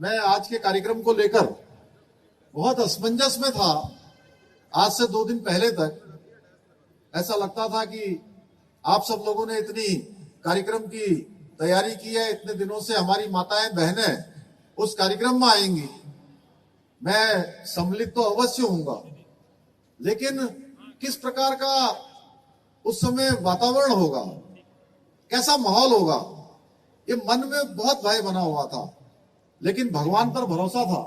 मैं आज के कार्यक्रम को लेकर बहुत असमंजस में था। आज से 2 दिन पहले तक ऐसा लगता था कि आप सब लोगों ने इतनी कार्यक्रम की तैयारी की है, इतने दिनों से हमारी माताएं बहनें उस कार्यक्रम में आएंगी, मैं सम्मिलित तो अवश्य होऊंगा, लेकिन किस प्रकार का उस समय वातावरण होगा, कैसा माहौल होगा, ये मन में बहुत भय बना हुआ था। लेकिन भगवान पर भरोसा था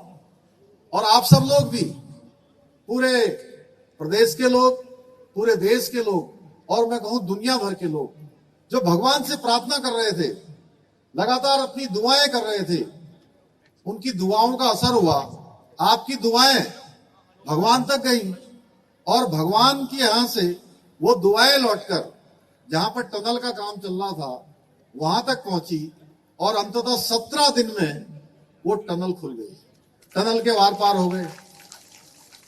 और आप सब लोग भी, पूरे प्रदेश के लोग, पूरे देश के लोग और मैं कहूं दुनिया भर के लोग जो भगवान से प्रार्थना कर रहे थे, लगातार अपनी दुआएं कर रहे थे, उनकी दुआओं का असर हुआ। आपकी दुआएं भगवान तक गई और भगवान के यहां से वो दुआएं लौटकर जहां पर टनल का काम चल रहा था वहां तक पहुंची और अंततः 17 दिन में वो टनल खुल गई, टनल के वार पार हो गए।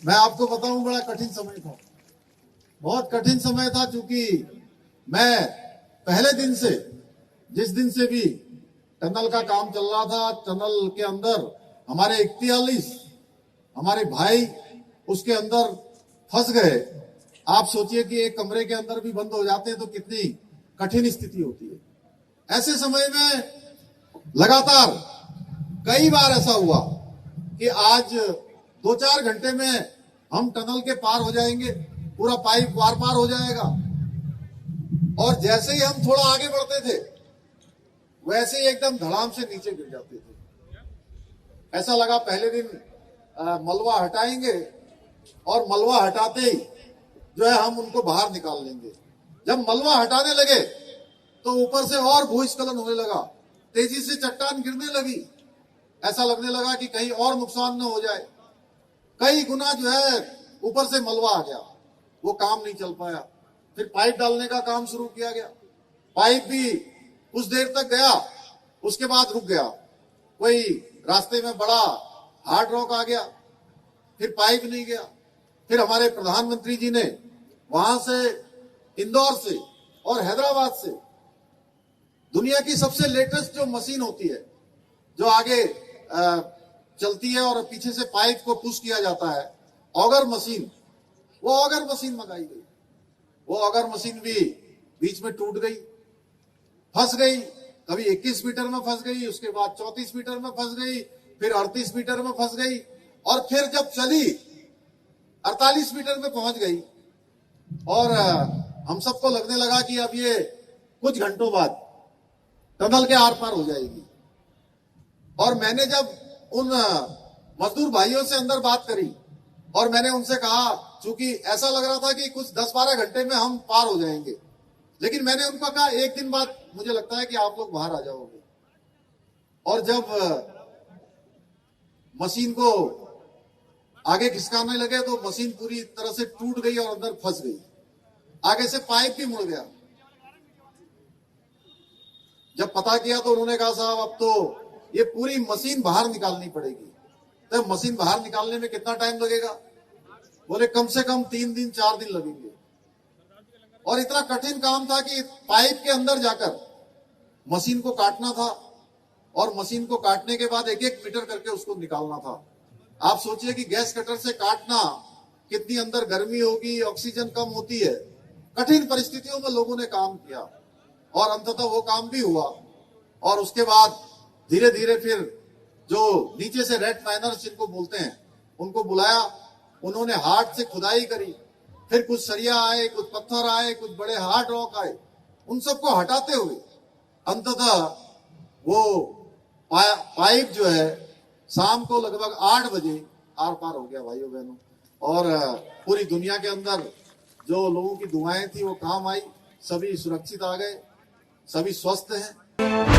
मैं आपको बताऊं, बड़ा कठिन समय था, बहुत कठिन समय था, क्योंकि मैं पहले दिन से, जिस दिन से भी टनल का काम चल रहा था, टनल के अंदर हमारे 41 हमारे भाई उसके अंदर फंस गए। आप सोचिए कि एक कमरे के अंदर भी बंद हो जाते हैं तो कितनी कठिन स्थिति होती है। ऐसे समय में लगातार कई बार ऐसा हुआ कि आज 2-4 घंटे में हम टनल के पार हो जाएंगे, पूरा पाइप पार पार हो जाएगा। और जैसे ही हम थोड़ा आगे बढ़ते थे वैसे ही एकदम धड़ाम से नीचे गिर जाते थे। ऐसा लगा पहले दिन मलबा हटाएंगे और मलबा हटाते ही जो है हम उनको बाहर निकाल लेंगे। जब मलबा हटाने लगे तो ऊपर से और भूस्खलन होने लगा, तेजी से चट्टान गिरने लगी। ऐसा लगने लगा कि कहीं और नुकसान न हो जाए। कई गुना जो है ऊपर से मलबा आ गया, वो काम नहीं चल पाया। फिर पाइप डालने का काम शुरू किया गया, पाइप भी कुछ देर तक गया, उसके बाद रुक गया। कोई रास्ते में बड़ा हार्ड रॉक आ गया, फिर पाइप नहीं गया। फिर हमारे प्रधानमंत्री जी ने वहां से, इंदौर से और हैदराबाद से दुनिया की सबसे लेटेस्ट जो मशीन होती है, जो आगे चलती है और पीछे से पाइप को पुश किया जाता है, ऑगर मशीन, वो ऑगर मशीन मंगाई गई। वो ऑगर मशीन भी बीच में टूट गई, फंस गई। कभी 21 मीटर में फंस गई, उसके बाद 34 मीटर में फंस गई, फिर 38 मीटर में फंस गई और फिर जब चली 48 मीटर में पहुंच गई। और हम सबको लगने लगा कि अब ये कुछ घंटों बाद टनल के आर पार हो जाएगी। और मैंने जब उन मजदूर भाइयों से अंदर बात करी और मैंने उनसे कहा, चूंकि ऐसा लग रहा था कि कुछ 10-12 घंटे में हम पार हो जाएंगे, लेकिन मैंने उनको कहा एक दिन बाद मुझे लगता है कि आप लोग बाहर आ जाओगे। और जब मशीन को आगे खिसकाने लगे तो मशीन पूरी तरह से टूट गई और अंदर फंस गई। आगे से पाइप भी मुड़ गया। जब पता किया तो उन्होंने कहा, साहब अब तो ये पूरी मशीन बाहर निकालनी पड़ेगी। तो मशीन बाहर निकालने में कितना टाइम लगेगा? बोले कम से कम 3 दिन 4 दिन लगेंगे। और इतना कठिन काम था कि पाइप के अंदर जाकर मशीन को काटना था और मशीन को काटने के बाद 1-1 मीटर करके उसको निकालना था। आप सोचिए कि गैस कटर से काटना कितनी अंदर गर्मी होगी, ऑक्सीजन कम होती है। कठिन परिस्थितियों में लोगों ने काम किया और अंततः वो काम भी हुआ। और उसके बाद धीरे धीरे फिर जो नीचे से रेड माइनर्स जिनको बोलते हैं उनको बुलाया, उन्होंने हाथ से खुदाई करी, फिर कुछ सरिया आए, कुछ पत्थर आए, कुछ बड़े हार्ड रॉक आए, उन सबको हटाते हुए अंततः वो पाइप जो है शाम को लगभग 8 बजे आर पार हो गया भाइयों बहनों। और पूरी दुनिया के अंदर जो लोगों की दुआएं थी वो काम आई, सभी सुरक्षित आ गए, सभी स्वस्थ हैं।